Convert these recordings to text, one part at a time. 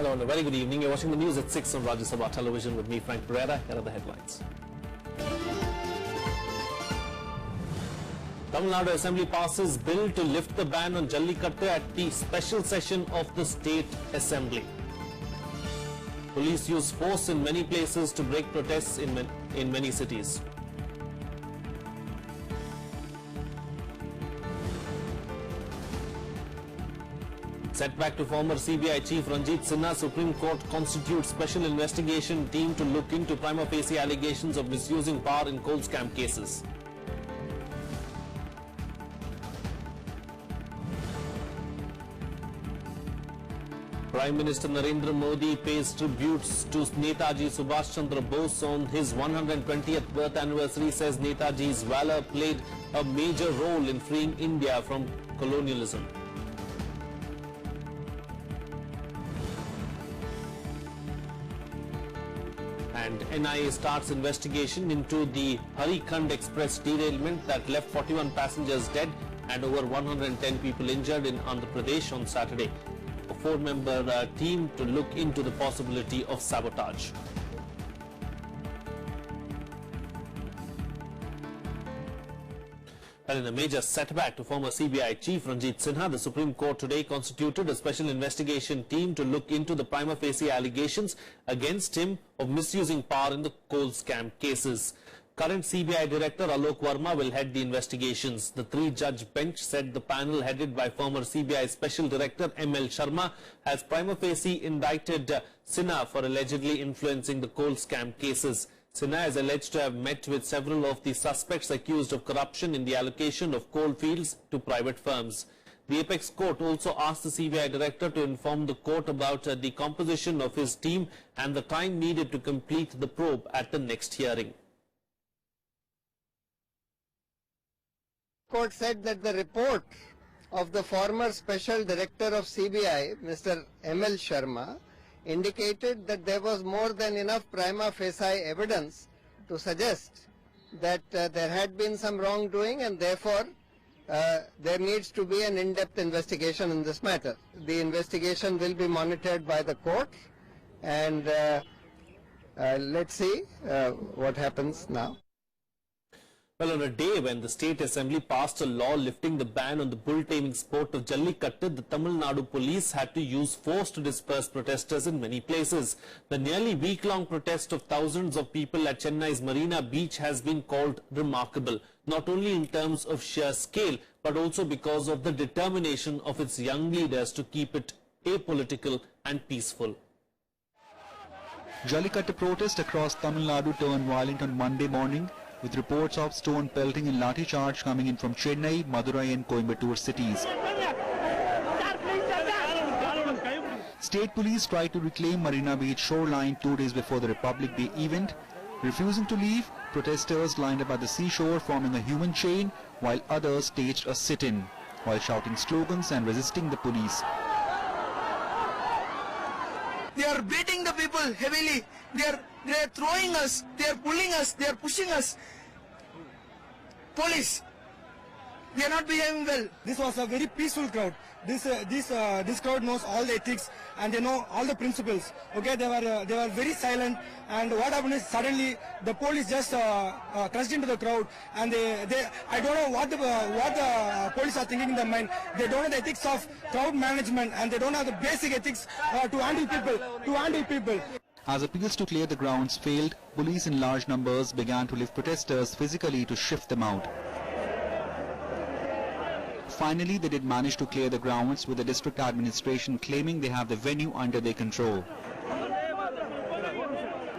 Hello and a very good evening. You're watching the news at 6 on Rajya Sabha Television with me, Frank Pereira. Here are the headlines. Tamil Nadu Assembly passes bill to lift the ban on Jallikattu at the special session of the State Assembly. Police use force in many places to break protests in many cities. Setback to former CBI Chief Ranjit Sinha. Supreme Court constitutes special investigation team to look into prima facie allegations of misusing power in coal scam cases. Prime Minister Narendra Modi pays tributes to Netaji Subhash Chandra Bose on his 120th birth anniversary, says Netaji's valor played a major role in freeing India from colonialism. And NIA starts investigation into the Harikhand Express derailment that left 41 passengers dead and over 110 people injured in Andhra Pradesh on Saturday. A 4-member team to look into the possibility of sabotage. Well, in a major setback to former CBI Chief Ranjit Sinha, the Supreme Court today constituted a special investigation team to look into the prima facie allegations against him of misusing power in the coal scam cases. Current CBI Director Alok Verma will head the investigations. The 3-judge bench said the panel headed by former CBI Special Director M.L. Sharma has prima facie indicted Sinha for allegedly influencing the coal scam cases. Sinha is alleged to have met with several of the suspects accused of corruption in the allocation of coal fields to private firms. The Apex Court also asked the CBI Director to inform the court about the composition of his team and the time needed to complete the probe at the next hearing. Court said that the report of the former Special Director of CBI, Mr. M.L. Sharma, indicated that there was more than enough prima facie evidence to suggest that there had been some wrongdoing and therefore there needs to be an in-depth investigation in this matter. The investigation will be monitored by the court and let's see what happens now. Well, on a day when the State Assembly passed a law lifting the ban on the bull taming sport of Jallikattu, the Tamil Nadu police had to use force to disperse protesters in many places. The nearly week-long protest of thousands of people at Chennai's Marina Beach has been called remarkable, not only in terms of sheer scale, but also because of the determination of its young leaders to keep it apolitical and peaceful. Jallikattu protest across Tamil Nadu turned violent on Monday morning, with reports of stone pelting and lathi charge coming in from Chennai, Madurai and Coimbatore cities. State police tried to reclaim Marina Beach shoreline 2 days before the Republic Day event. Refusing to leave, protesters lined up at the seashore forming a human chain, while others staged a sit-in, while shouting slogans and resisting the police. They are beating the people heavily. They are throwing us. They are pulling us. They are pushing us. Police, they are not behaving well. This was a very peaceful crowd. This crowd knows all the ethics and they know all the principles. Okay, they were very silent. And what happened is suddenly the police just crashed into the crowd. And I don't know what the police are thinking in their mind. They don't know the ethics of crowd management and they don't have the basic ethics to handle people. As appeals to clear the grounds failed, police in large numbers began to lift protesters physically to shift them out. Finally, they did manage to clear the grounds, with the district administration claiming they have the venue under their control.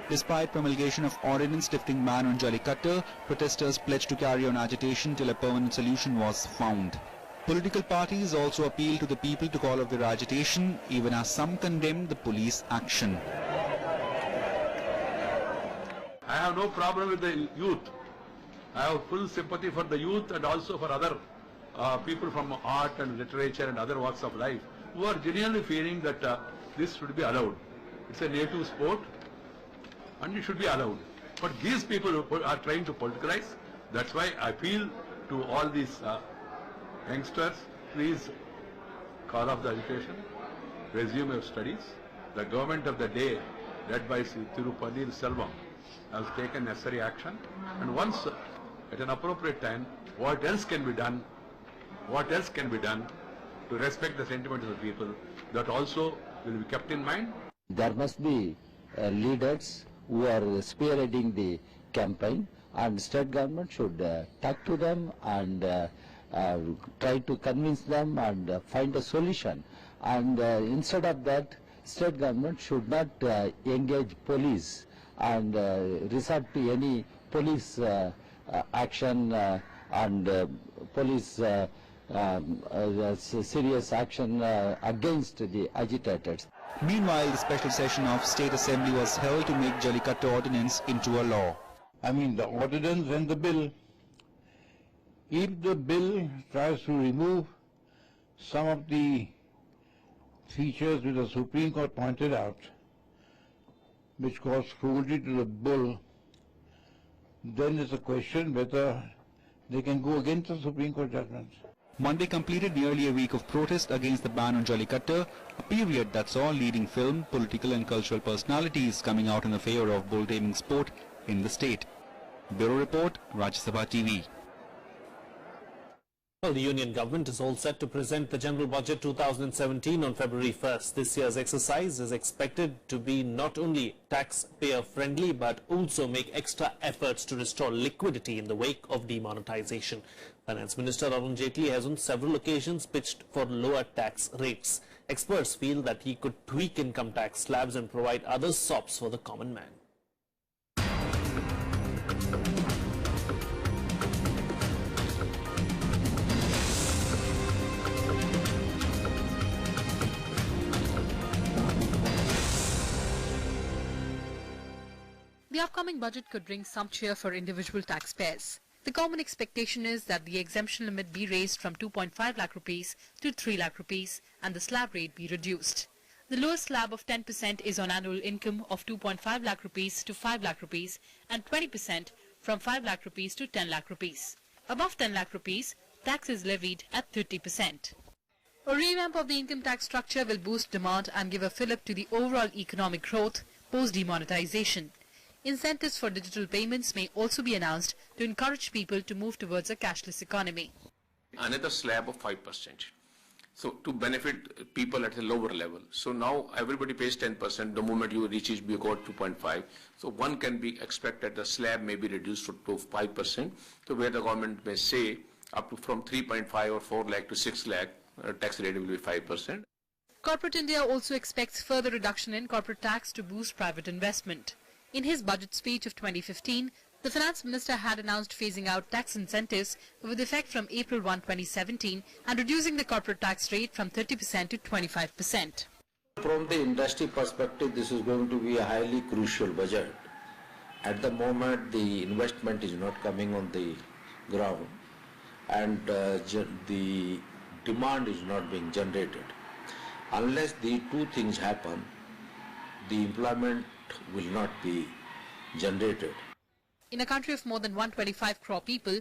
Despite promulgation of ordinance lifting ban on Jallikattu, protesters pledged to carry on agitation till a permanent solution was found. Political parties also appealed to the people to call off their agitation, even as some condemned the police action. I have no problem with the youth. I have full sympathy for the youth and also for other people from art and literature and other walks of life who are genuinely feeling that this should be allowed. It's a native sport and it should be allowed. But these people are trying to politicize. That's why I appeal to all these youngsters, please call off the education, resume your studies the government of the day, led by Tirupati Selvam, has taken necessary action. And once, at an appropriate time, what else can be done to respect the sentiments of the people, that also will be kept in mind. There must be leaders who are spearheading the campaign, and state government should talk to them and try to convince them and find a solution. And instead of that, state government should not engage police and resort to any police action and police serious action against the agitators. Meanwhile, the special session of State Assembly was held to make Jallikattu ordinance into a law. I mean, the ordinance and the bill. If the bill tries to remove some of the features which the Supreme Court pointed out, which cause cruelty to the bull, then it's a question whether they can go against the Supreme Court judgments. Monday completed nearly a week of protest against the ban on Jallikattu, a period that saw leading film, political and cultural personalities coming out in favor of bull taming sport in the state. Bureau Report, Rajya Sabha TV. Well, the Union government is all set to present the General Budget 2017 on February 1st. This year's exercise is expected to be not only taxpayer-friendly but also make extra efforts to restore liquidity in the wake of demonetization. Finance Minister Arun Jaitley has on several occasions pitched for lower tax rates. Experts feel that he could tweak income tax slabs and provide other sops for the common man. The upcoming budget could bring some cheer for individual taxpayers. The common expectation is that the exemption limit be raised from 2.5 lakh rupees to 3 lakh rupees and the slab rate be reduced. The lowest slab of 10% is on annual income of 2.5 lakh rupees to 5 lakh rupees and 20% from 5 lakh rupees to 10 lakh rupees. Above 10 lakh rupees, tax is levied at 30%. A revamp of the income tax structure will boost demand and give a fillip to the overall economic growth post-demonetization. Incentives for digital payments may also be announced to encourage people to move towards a cashless economy. Another slab of 5%. So to benefit people at a lower level. So now everybody pays 10%. The moment you reach it, you got 2.5. So one can be expected the slab may be reduced to 5%. So where the government may say up to from 3.5 or 4 lakh to 6 lakh, tax rate will be 5%. Corporate India also expects further reduction in corporate tax to boost private investment. In his budget speech of 2015, the Finance Minister had announced phasing out tax incentives with effect from April 1, 2017 and reducing the corporate tax rate from 30% to 25%. From the industry perspective, this is going to be a highly crucial budget. At the moment, the investment is not coming on the ground and the demand is not being generated. Unless the two things happen, the employment will not be generated. In a country of more than 125 crore people,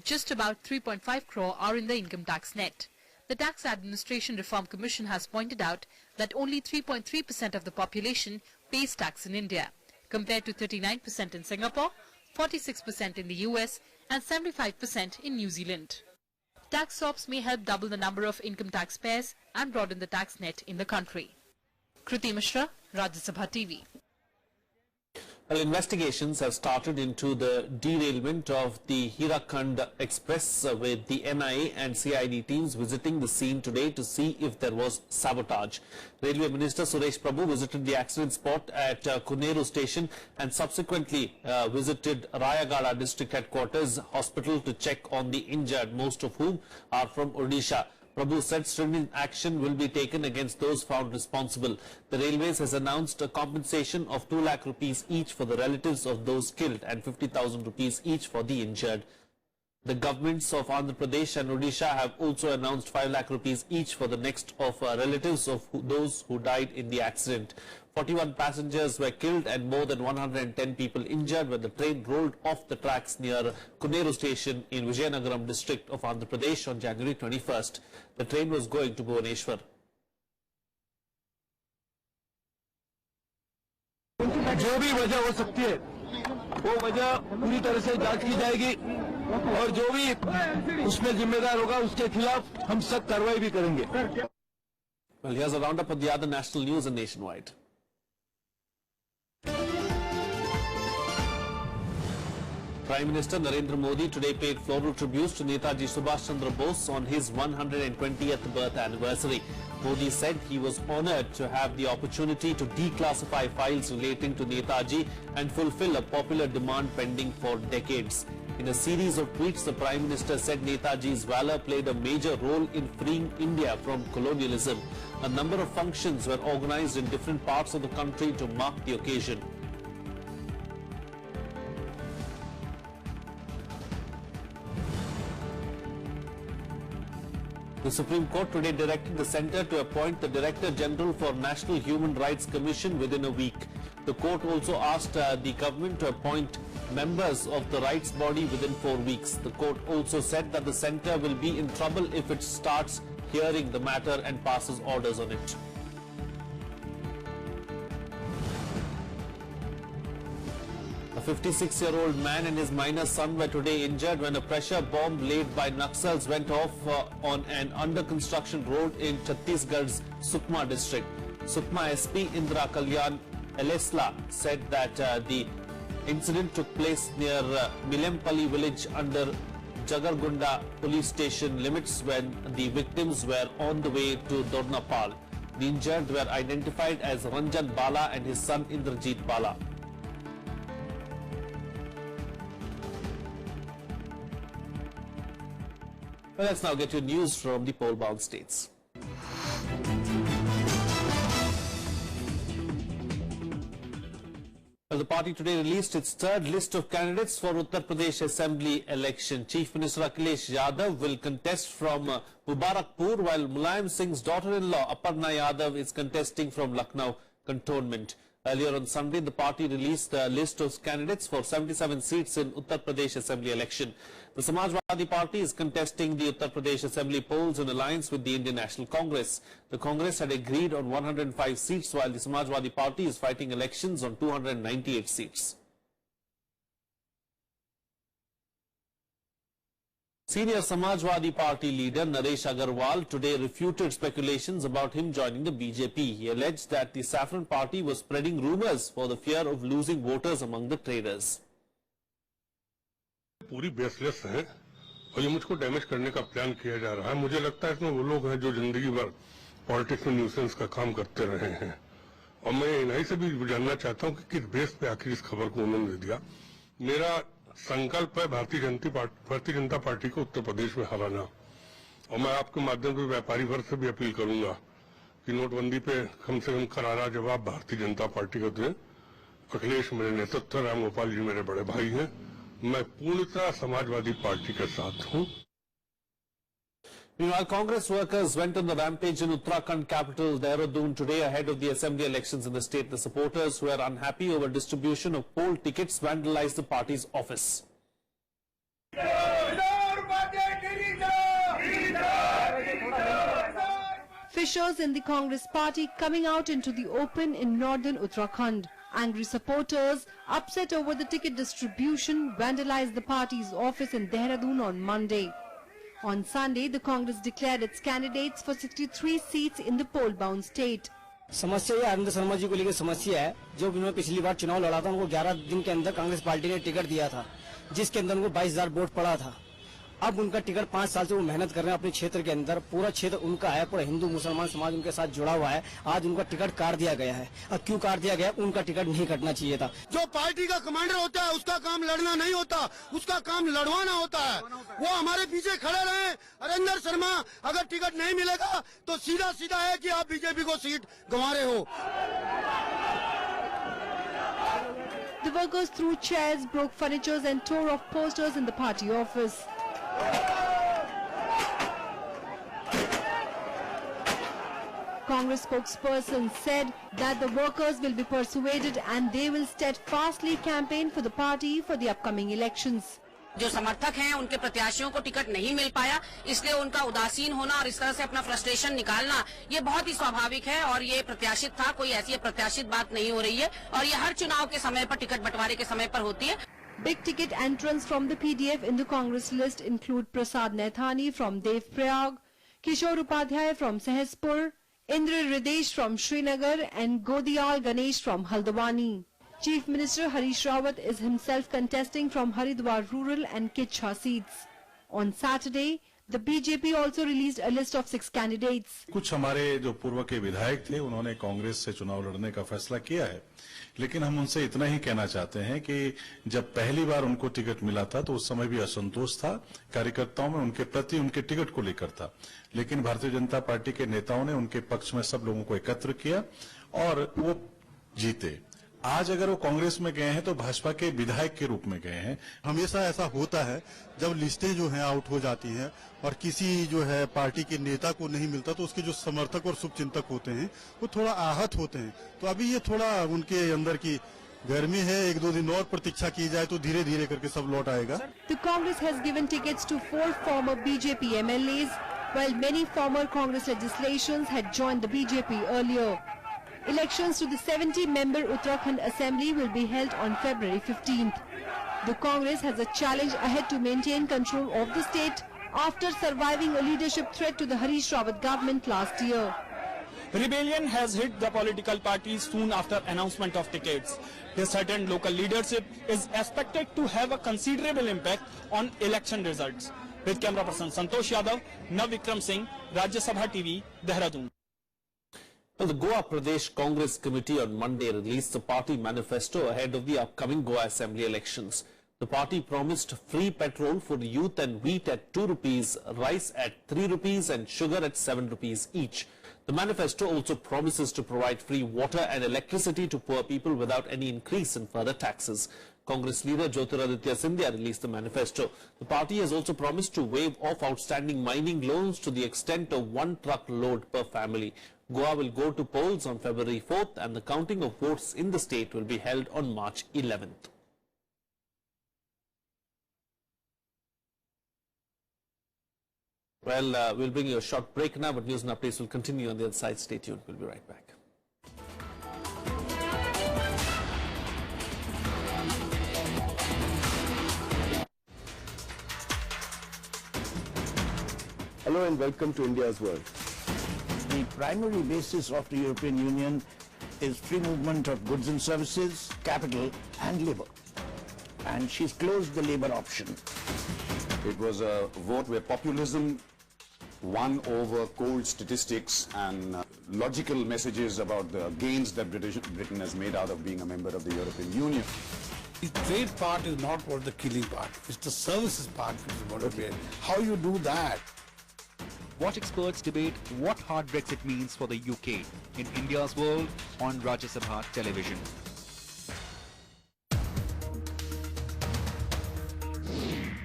just about 3.5 crore are in the income tax net. The Tax Administration Reform Commission has pointed out that only 3.3% of the population pays tax in India, compared to 39% in Singapore, 46% in the US and 75% in New Zealand. Tax sops may help double the number of income taxpayers and broaden the tax net in the country. Kriti Mishra, Rajya Sabha TV. Well, investigations have started into the derailment of the Hirakhand Express with the NIA and CID teams visiting the scene today to see if there was sabotage. Railway Minister Suresh Prabhu visited the accident spot at Kuneru station and subsequently visited Rayagada district headquarters hospital to check on the injured, most of whom are from Odisha. Prabhu said stringent action will be taken against those found responsible. The Railways has announced a compensation of 2 lakh rupees each for the relatives of those killed and 50,000 rupees each for the injured. The governments of Andhra Pradesh and Odisha have also announced 5 lakh rupees each for the next of relatives of those who died in the accident. 41 passengers were killed and more than 110 people injured when the train rolled off the tracks near Kuneru station in Vizianagaram district of Andhra Pradesh on January 21st. The train was going to Bhubaneswar. जो भी वजह हो सकती है वो वजह पूरी तरह से जांच की जाएगी और जो भी उसमें जिम्मेदार होगा उसके खिलाफ हम सख्त कार्रवाई भी करेंगे। Well, here's a roundup of the other national news and nationwide. Prime Minister Narendra Modi today paid floral tributes to Netaji Subhash Chandra Bose on his 120th birth anniversary. Modi said he was honoured to have the opportunity to declassify files relating to Netaji and fulfill a popular demand pending for decades. In a series of tweets, the Prime Minister said Netaji's valour played a major role in freeing India from colonialism. A number of functions were organised in different parts of the country to mark the occasion. The Supreme Court today directed the Centre to appoint the Director General for National Human Rights Commission within a week. The court also asked the government to appoint members of the rights body within 4 weeks. The court also said that the Centre will be in trouble if it starts hearing the matter and passes orders on it. A 56-year-old man and his minor son were today injured when a pressure bomb laid by Naxals went off on an under-construction road in Chhattisgarh's Sukma district. Sukma SP Indra Kalyan Elesla said that the incident took place near Milempalli village under Jagargunda police station limits when the victims were on the way to Dornapal. The injured were identified as Ranjan Bala and his son Indrajit Bala. Well, let's now get your news from the poll-bound states. Well, the party today released its third list of candidates for Uttar Pradesh Assembly election. Chief Minister Akhilesh Yadav will contest from Mubarakpur, while Mulayam Singh's daughter-in-law Aparna Yadav is contesting from Lucknow Cantonment. Earlier on Sunday, the party released a list of candidates for 77 seats in Uttar Pradesh Assembly election. The Samajwadi Party is contesting the Uttar Pradesh Assembly polls in alliance with the Indian National Congress. The Congress had agreed on 105 seats, while the Samajwadi Party is fighting elections on 298 seats. Senior Samajwadi Party leader Naresh Agarwal today refuted speculations about him joining the BJP. He alleged that the Saffron Party was spreading rumours for the fear of losing voters among the traders. पूरी baseless है और ये मुझको damage करने का plan किया जा रहा है। मुझे लगता है इसमें वो लोग हैं जो जिंदगी भर पॉलिटिक्स में न्यूसेंस का काम करते रहे हैं और मैं इन्हीं से भी जानना चाहता हूं कि किस बेस पे आखिर इस खबर को उन्होंने दे दिया। मेरा संकल्प है भारतीय जनता पार्टी को उत्तर प्रदेश में हराना और मैं आपके माध्यम से व्यापारी वर्ग से भी अपील करूंगा कि नोटबंदी पे कम से कम करारा जवाब भारतीय जनता पार्टी को दें। अखिलेश मेरे नेतृत्व, राम गोपाल जी मेरे बड़े भाई हैं, मैं पूर्णतः समाजवादी पार्टी के साथ हूं। Meanwhile, Congress workers went on the rampage in Uttarakhand capital Dehradun today ahead of the assembly elections in the state. The supporters who are unhappy over distribution of poll tickets vandalized the party's office. Fissures in the Congress party coming out into the open in northern Uttarakhand. Angry supporters, upset over the ticket distribution, vandalized the party's office in Dehradun on Monday. On Sunday, the Congress declared its candidates for 63 seats in the poll-bound state. समस्या ये आनंद शर्मा जी को लेकर समस्या है। जो उन्होंने पिछली बार चुनाव लड़ा था, उनको 11 दिन के अंदर कांग्रेस पार्टी ने टिकट दिया था, जिसके अंदर उनको 22,000 वोट पड़ा था। अब उनका टिकट 5 साल से वो मेहनत कर रहे हैं अपने क्षेत्र के अंदर, पूरा क्षेत्र उनका है, पूरा हिंदू मुसलमान समाज उनके साथ जुड़ा हुआ है। आज उनका टिकट काट दिया गया है। अब क्यों काट दिया गया? उनका टिकट नहीं कटना चाहिए था। जो पार्टी का कमांडर होता है उसका काम लड़ना नहीं होता, उसका काम लड़वाना होता है। वो हमारे पीछे खड़े रहे। अरिंदर शर्मा, अगर टिकट नहीं मिलेगा तो सीधा सीधा है कि आप बीजेपी को सीट गंवा रहे हो। The workers threw chairs, broke furniture and tore off posters in the party office. Congress spokesperson said that the workers will be persuaded and they will steadfastly campaign for the party for the upcoming elections. जो समर्थक हैं उनके प्रत्याशियों को ticket नहीं मिल पाया, इसलिए उनका उदासीन होना और इस तरह से अपना फ्रस्ट्रेशन निकालना ये बहुत ही स्वाभाविक है और ये प्रत्याशित था, कोई ऐसी अप्रत्याशित बात नहीं हो रही है और ये हर चुनाव के समय पर, टिकट बंटवारे के समय पर होती है। Big ticket entrants from the PDF in the Congress list include Prasad Naithani from Dev Prayag, Kishore Upadhyay from Sahespur, Indra Ridesh from Srinagar and Godiyal Ganesh from Haldwani. Chief Minister Harish Rawat is himself contesting from Haridwar rural and Kitcha seats. On Saturday, the BJP also released a list of 6 candidates. कुछ हमारे जो पूर्व के विधायक थे उन्होंने कांग्रेस से चुनाव लड़ने का फैसला किया है, लेकिन हम उनसे इतना ही कहना चाहते हैं कि जब पहली बार उनको टिकट मिला था तो उस समय भी असंतोष था कार्यकर्ताओं में, उनके प्रति उनके टिकट को लेकर था, लेकिन भारतीय जनता पार्टी के नेताओं ने उनके पक्ष में सब लोगों को एकत्र किया और वो जीते। आज अगर वो कांग्रेस में गए हैं तो भाजपा के विधायक के रूप में गए हैं। हमेशा ऐसा होता है जब लिस्टें जो हैं आउट हो जाती हैं और किसी जो है पार्टी के नेता को नहीं मिलता तो उसके जो समर्थक और शुभचिंतक होते हैं वो थोड़ा आहत होते हैं। तो अभी ये थोड़ा उनके अंदर की गर्मी है, 1-2 दिन और प्रतीक्षा की जाए तो धीरे धीरे करके सब लौट आएगा। The Congress has given tickets to 4 former BJP MLAs, while many former Congress legislations had joined the BJP earlier. Elections to the 70-member Uttarakhand Assembly will be held on February 15th. The Congress has a challenge ahead to maintain control of the state after surviving a leadership threat to the Harish Rawat government last year. Rebellion has hit the political parties soon after announcement of tickets. Disheartened local leadership is expected to have a considerable impact on election results. With camera person Santosh Yadav, Nav Vikram Singh, Rajya Sabha TV, Dehradun. Well, the Goa Pradesh Congress Committee on Monday released the party manifesto ahead of the upcoming Goa Assembly elections. The party promised free petrol for youth and wheat at 2 rupees, rice at 3 rupees and sugar at 7 rupees each. The manifesto also promises to provide free water and electricity to poor people without any increase in further taxes. Congress leader Jyotiraditya Scindia released the manifesto. The party has also promised to waive off outstanding mining loans to the extent of 1 truck load per family. Goa will go to polls on February 4th and the counting of votes in the state will be held on March 11th. Well, we'll bring you a short break now, but news and updates will continue on the other side. Stay tuned. We'll be right back. Hello and welcome to India's World. The primary basis of the European Union is free movement of goods and services, capital and labour. And she's closed the labour option. It was a vote where populism won over cold statistics and logical messages about the gains that Britain has made out of being a member of the European Union. The trade part is not what the killing part. It's the services part which is what it is. How you do that? Watch experts debate what hard Brexit means for the UK in India's World on Rajya Sabha television.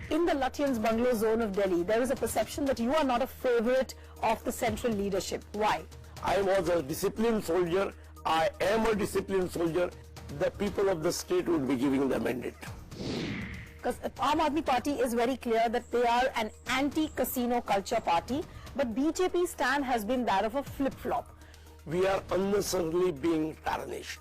In the Lutyens bungalow zone of Delhi, there is a perception that you are not a favorite of the central leadership. Why? I was a disciplined soldier. I am a disciplined soldier. The people of the state would be giving the mandate. Because Aam Aadmi Party is very clear that they are an anti-casino culture party, but BJP's stand has been that of a flip-flop. We are unnecessarily being tarnished.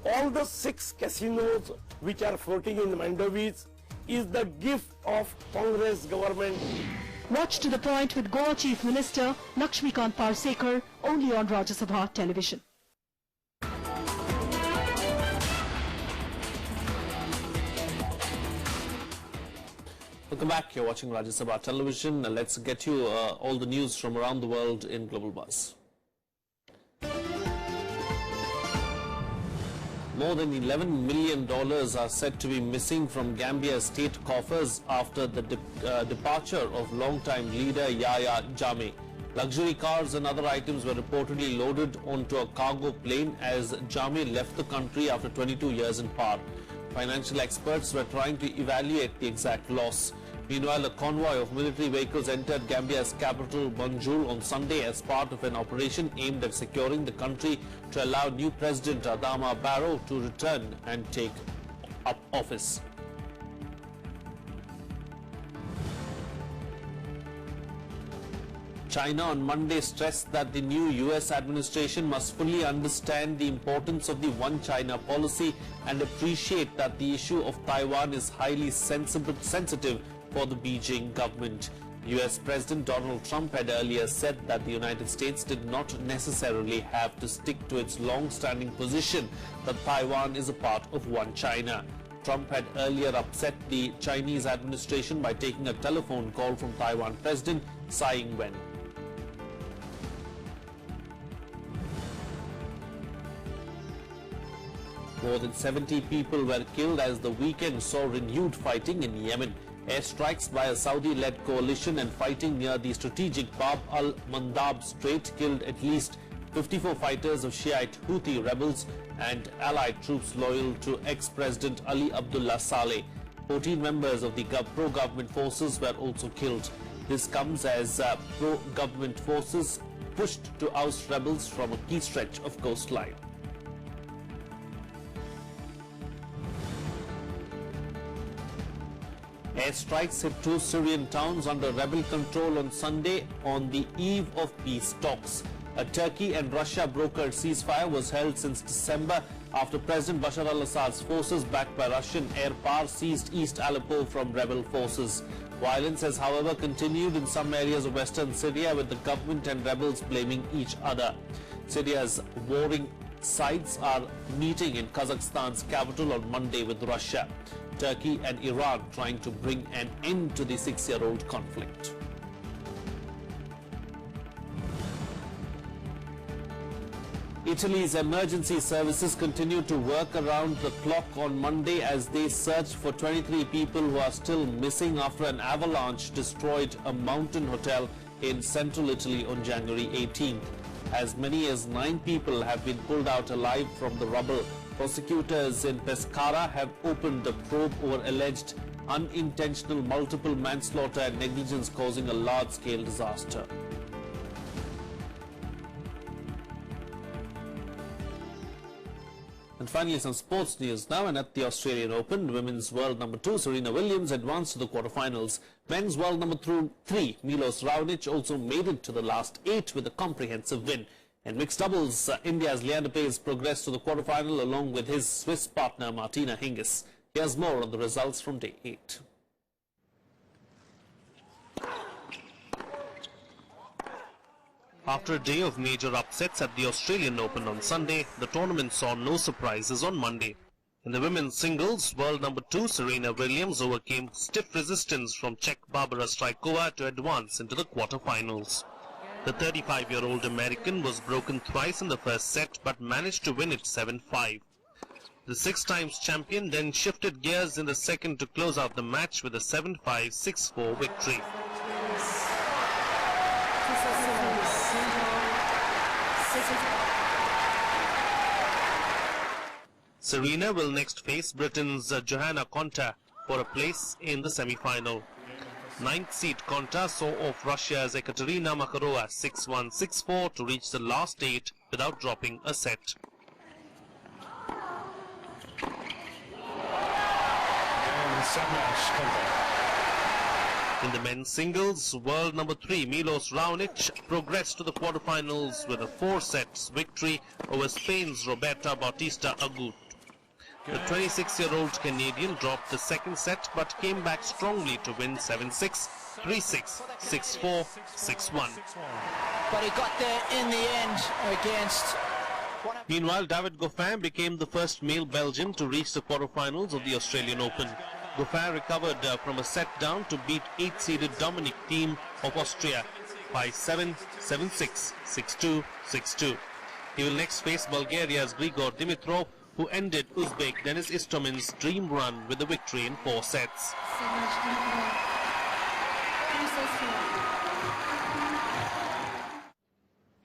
All the 6 casinos which are floating in Mandavis is the gift of Congress government. Watch to the point with Goa Chief Minister Lakshmikant Parsekar only on Rajya Sabha television. Welcome back. You're watching Rajya Sabha television. Let's get you all the news from around the world in Global Buzz. More than $11 million are said to be missing from Gambia's state coffers after the departure of longtime leader Yahya Jammeh. Luxury cars and other items were reportedly loaded onto a cargo plane as Jammeh left the country after 22 years in power. Financial experts were trying to evaluate the exact loss. Meanwhile, a convoy of military vehicles entered Gambia's capital, Banjul, on Sunday as part of an operation aimed at securing the country to allow new President Adama Barrow to return and take up office. China on Monday stressed that the new US administration must fully understand the importance of the One China policy and appreciate that the issue of Taiwan is highly sensitive for the Beijing government. US President Donald Trump had earlier said that the United States did not necessarily have to stick to its long-standing position that Taiwan is a part of One China. Trump had earlier upset the Chinese administration by taking a telephone call from Taiwan President Tsai Ing-wen. More than 70 people were killed as the weekend saw renewed fighting in Yemen. Airstrikes by a Saudi-led coalition and fighting near the strategic Bab al-Mandab Strait killed at least 54 fighters of Shiite Houthi rebels and allied troops loyal to ex-President Ali Abdullah Saleh. 14 members of the pro-government forces were also killed. This comes as pro-government forces pushed to oust rebels from a key stretch of coastline. Airstrikes hit two Syrian towns under rebel control on Sunday on the eve of peace talks. A Turkey and Russia brokered ceasefire was held since December after President Bashar al-Assad's forces backed by Russian air power seized East Aleppo from rebel forces. Violence has however continued in some areas of western Syria with the government and rebels blaming each other. Syria's warring sides are meeting in Kazakhstan's capital on Monday with Russia, Turkey and Iran trying to bring an end to the 6-year-old conflict. Italy's emergency services continued to work around the clock on Monday as they searched for 23 people who are still missing after an avalanche destroyed a mountain hotel in central Italy on January 18th. As many as 9 people have been pulled out alive from the rubble. Prosecutors in Pescara have opened a probe over alleged unintentional multiple manslaughter and negligence causing a large-scale disaster. And finally, some sports news now. And at the Australian Open, women's world number 2 Serena Williams advanced to the quarterfinals. Men's world number 3 Milos Raonic also made it to the last 8 with a comprehensive win. In mixed doubles, India's Leander Paes progressed to the quarterfinal along with his Swiss partner Martina Hingis. Here's more on the results from day 8. After a day of major upsets at the Australian Open on Sunday, the tournament saw no surprises on Monday. In the women's singles, world number 2 Serena Williams overcame stiff resistance from Czech Barbara Strykova to advance into the quarterfinals. The 35-year-old American was broken thrice in the first set but managed to win it 7-5. The 6-times champion then shifted gears in the second to close out the match with a 7-5, 6-4 victory. Serena will next face Britain's Johanna Konta for a place in the semi-final. 9th seed Konta saw off Russia's Ekaterina Makarova 6-1, 6-4 to reach the last 8 without dropping a set. In the men's singles, world number 3 Milos Raonic progressed to the quarterfinals with a 4 sets victory over Spain's Roberta Bautista Agut. The 26-year-old Canadian dropped the second set but came back strongly to win 7-6, 3-6, 6-4, 6-1. But he got there in the end against... Meanwhile, David Goffin became the first male Belgian to reach the quarterfinals of the Australian Open. Goffin recovered from a set down to beat 8th-seeded Dominic Thiem of Austria by 7, 7-6, 6-2, 6-2. He will next face Bulgaria's Grigor Dimitrov, who ended Uzbek Denis Istomin's dream run with a victory in 4 sets.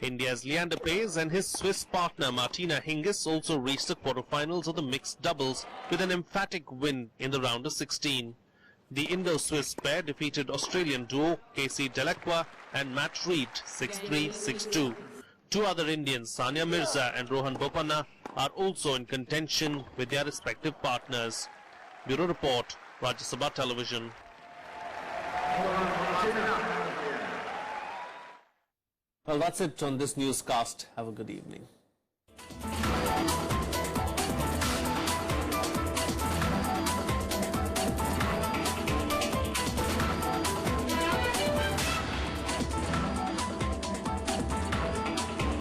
India's Leander Paes and his Swiss partner Martina Hingis also reached the quarterfinals of the mixed doubles with an emphatic win in the round of 16. The Indo-Swiss pair defeated Australian duo Casey Delacroix and Matt Reed 6-3, 6-2. 2 other Indians, Sania Mirza and Rohan Bopanna, are also in contention with their respective partners. Bureau Report, Rajya Sabha Television. Well, that's it on this newscast. Have a good evening.